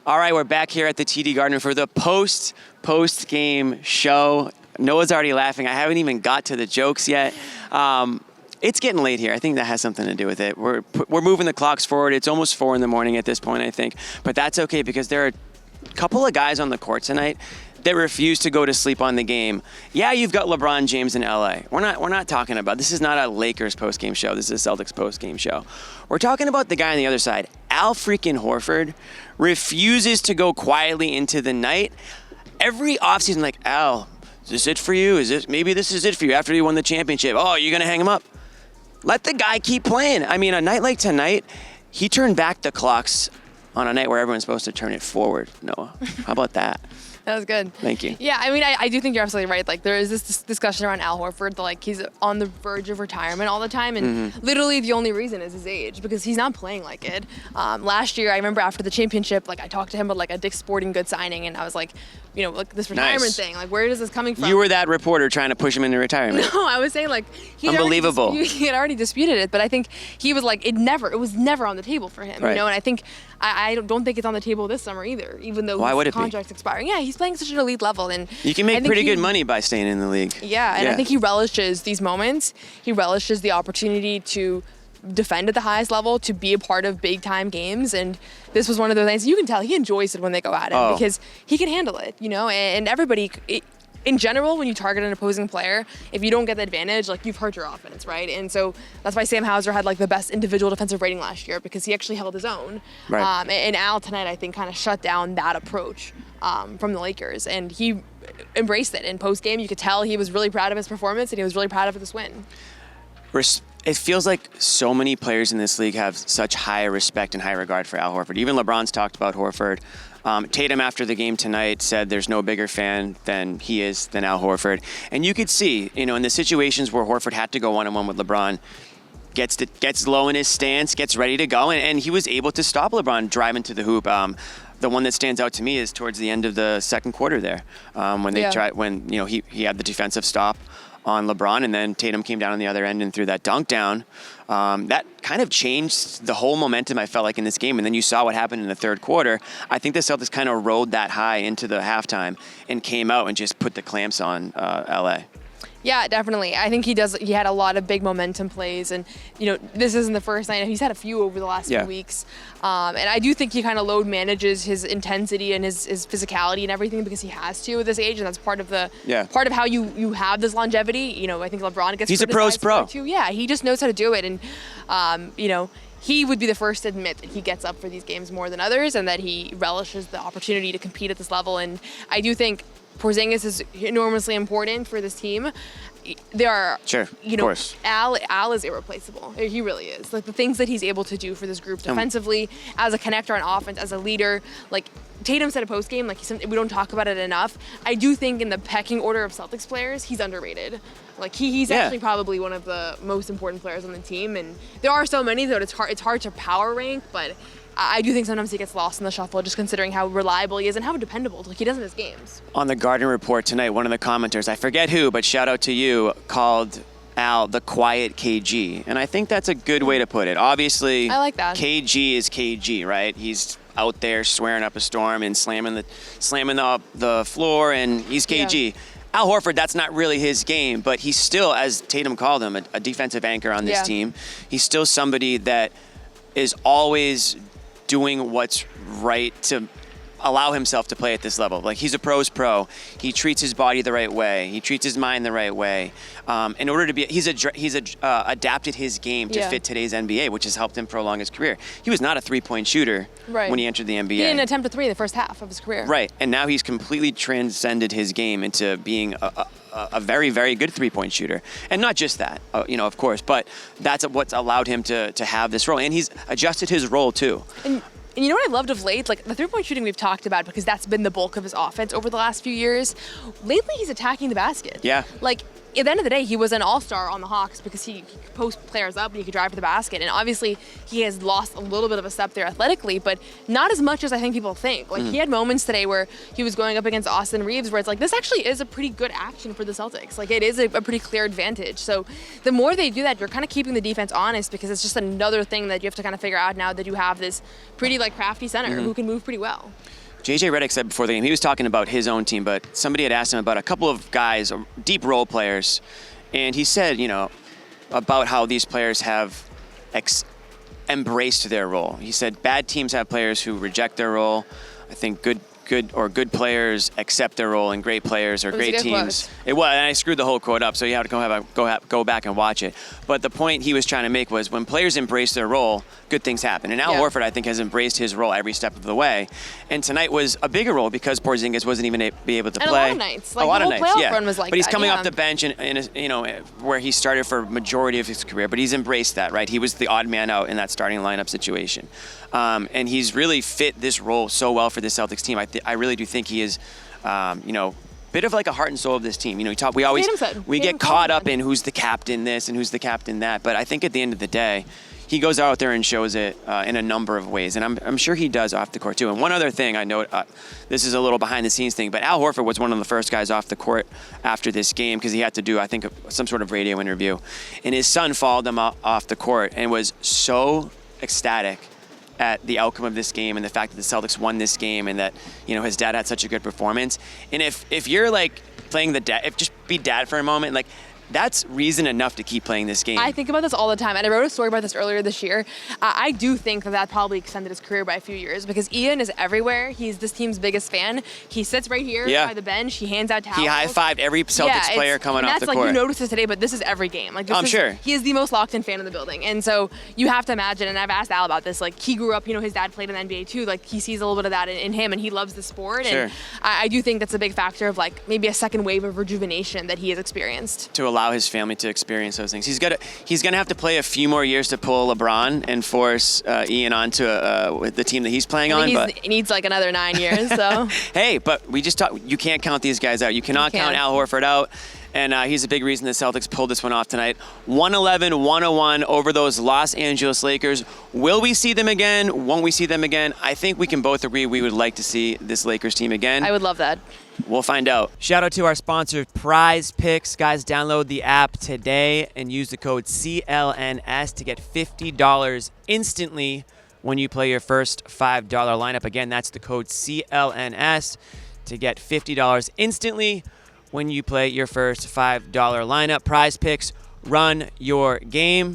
All right, we're back here at the TD Garden for the post-game show. Noah's already laughing. I haven't even got to the jokes yet. It's getting late here. I think that has something to do with it. We're moving the clocks forward. It's almost 4 a.m. at this point, I think. But that's okay because there are a couple of guys on the court tonight that refuse to go to sleep on the game. Yeah, you've got LeBron James in LA. We're not talking about, this is not a Lakers post-game show. This is a Celtics post-game show. We're talking about the guy on the other side. Al freaking Horford refuses to go quietly into the night. Every offseason, like, Al, is this it for you? Maybe this is it for you after you won the championship? Oh, you're going to hang him up? Let the guy keep playing. I mean, a night like tonight, he turned back the clocks on a night where everyone's supposed to turn it forward, Noah. How about that? That was good. Thank you. Yeah, I mean, I do think you're absolutely right. Like, there is this discussion around Al Horford, like, he's on the verge of retirement all the time, and literally the only reason is his age, because he's not playing like it. Last year, I remember after the championship, like, I talked to him about, like, a Dick's Sporting Goods signing, and I was like, you know, like, this retirement thing, like, where is this coming from? You were that reporter trying to push him into retirement. No, I was saying, like, he had already disputed it, but I think he was like, it was never on the table for him, you know, and I think, I don't think it's on the table this summer either, even though his contract's expiring. Yeah, he's playing such an elite level. And you can make pretty good money by staying in the league. Yeah, and I think he relishes these moments. He relishes the opportunity to defend at the highest level, to be a part of big-time games, and this was one of those things you can tell he enjoys it when they go at him because he can handle it, you know, and everybody... in general, when you target an opposing player, if you don't get the advantage, like, you've hurt your offense, right? And so that's why Sam Hauser had, like, the best individual defensive rating last year, because he actually held his own. Right. And Al tonight, I think, kind of shut down that approach from the Lakers, and he embraced it. In post-game, you could tell he was really proud of his performance, and he was really proud of this win. It feels like so many players in this league have such high respect and high regard for Al Horford. Even LeBron's talked about Horford. Tatum, after the game tonight, said there's no bigger fan than Al Horford. And you could see, you know, in the situations where Horford had to go one-on-one with LeBron, gets low in his stance, gets ready to go, and he was able to stop LeBron driving to the hoop. The one that stands out to me is towards the end of the second quarter there, when he had the defensive stop on LeBron, and then Tatum came down on the other end and threw that dunk down. That kind of changed the whole momentum, I felt like, in this game. And then you saw what happened in the third quarter. I think the Celtics kind of rode that high into the halftime and came out and just put the clamps on LA. Yeah, definitely. I think he had a lot of big momentum plays, and, you know, this isn't the first night. He's had a few over the last few weeks. And I do think he kind of load manages his intensity and his physicality and everything because he has to at this age, and that's part of part of how you have this longevity. You know, I think LeBron gets He's a pro's pro. Too. Yeah, he just knows how to do it, and you know, he would be the first to admit that he gets up for these games more than others, and that he relishes the opportunity to compete at this level. And I do think Porzingis is enormously important for this team. There are, you know, Al is irreplaceable. He really is. Like, the things that he's able to do for this group defensively, as a connector on offense, as a leader. Like, Tatum said a post-game, like, we don't talk about it enough. I do think in the pecking order of Celtics players, he's underrated. Like, he's actually probably one of the most important players on the team. And there are so many that it's hard to power rank, but I do think sometimes he gets lost in the shuffle, just considering how reliable he is and how dependable he does in his games. On the Garden Report tonight, one of the commenters, I forget who, but shout out to you, called Al the quiet KG. And I think that's a good way to put it. Obviously, I like that. KG is KG, right? He's out there swearing up a storm and slamming the floor, and he's KG. Yeah. Al Horford, that's not really his game, but he's still, as Tatum called him, a defensive anchor on this team. He's still somebody that is always doing what's right to allow himself to play at this level. Like, he's a pro's pro. He treats his body the right way. He treats his mind the right way. In order to be, he's adapted his game to fit today's NBA, which has helped him prolong his career. He was not a three-point shooter when he entered the NBA. He didn't attempt a three in the first half of his career. Right, and now he's completely transcended his game into being a very, very good three-point shooter. And not just that, you know, of course, but that's what's allowed him to have this role. And he's adjusted his role, too. And you know what I loved of late? Like, the three-point shooting we've talked about, because that's been the bulk of his offense over the last few years. Lately, he's attacking the basket. Yeah. Like, at the end of the day, he was an all-star on the Hawks because he could post players up and he could drive to the basket. And obviously, he has lost a little bit of a step there athletically, but not as much as I think people think. Like, he had moments today where he was going up against Austin Reeves where it's like, this actually is a pretty good action for the Celtics. Like, it is a pretty clear advantage. So the more they do that, you're kind of keeping the defense honest because it's just another thing that you have to kind of figure out now that you have this pretty, like, crafty center who can move pretty well. JJ Redick said before the game, he was talking about his own team, but somebody had asked him about a couple of guys, deep role players, and he said, about how these players have embraced their role. He said bad teams have players who reject their role. I think good players accept their role, and great players or great teams. It was, and I screwed the whole quote up, so you have to go back and watch it. But the point he was trying to make was when players embrace their role, good things happen. And Al Horford, I think, has embraced his role every step of the way. And tonight was a bigger role because Porzingis wasn't even be able to play. A lot of nights. Like, a lot the of whole nights, playoff run was like but he's that, coming off the bench where he started for majority of his career. But he's embraced that, right? He was the odd man out in that starting lineup situation. And he's really fit this role so well for the Celtics team. I really do think he is, bit of like a heart and soul of this team. We get caught up in who's the captain this and who's the captain that. But I think at the end of the day, he goes out there and shows it in a number of ways. And I'm sure he does off the court too. And one other thing I know, this is a little behind the scenes thing, but Al Horford was one of the first guys off the court after this game because he had to do, I think, some sort of radio interview. And his son followed him off the court and was so ecstatic at the outcome of this game and the fact that the Celtics won this game and that, his dad had such a good performance. And if you're like playing the dad, if just be dad for a moment, like that's reason enough to keep playing this game. I think about this all the time, and I wrote a story about this earlier this year. I do think that probably extended his career by a few years because Ian is everywhere. He's this team's biggest fan. He sits right here by the bench. He hands out towels. He high-fived every Celtics player coming off the court. That's like, you noticed this today, but this is every game. Like, I'm sure. He is the most locked-in fan in the building. And so you have to imagine, and I've asked Al about this, like he grew up, his dad played in the NBA too. Like he sees a little bit of that in him, and he loves the sport. Sure. And I do think that's a big factor of like maybe a second wave of rejuvenation that he has experienced. To allow his family to experience those things. He's gonna have to play a few more years to pull LeBron and force Ian onto the team that he's playing on. But he needs like another 9 years. So hey, but we just talked. You can't count these guys out. You cannot count Al Horford out. And he's a big reason the Celtics pulled this one off tonight. 111-101 over those Los Angeles Lakers. Will we see them again? Won't we see them again? I think we can both agree we would like to see this Lakers team again. I would love that. We'll find out. Shout out to our sponsor, Prize Picks. Guys, download the app today and use the code CLNS to get $50 instantly when you play your first $5 lineup. Again, that's the code CLNS to get $50 instantly when you play your first $5 lineup. Prize Picks, run your game.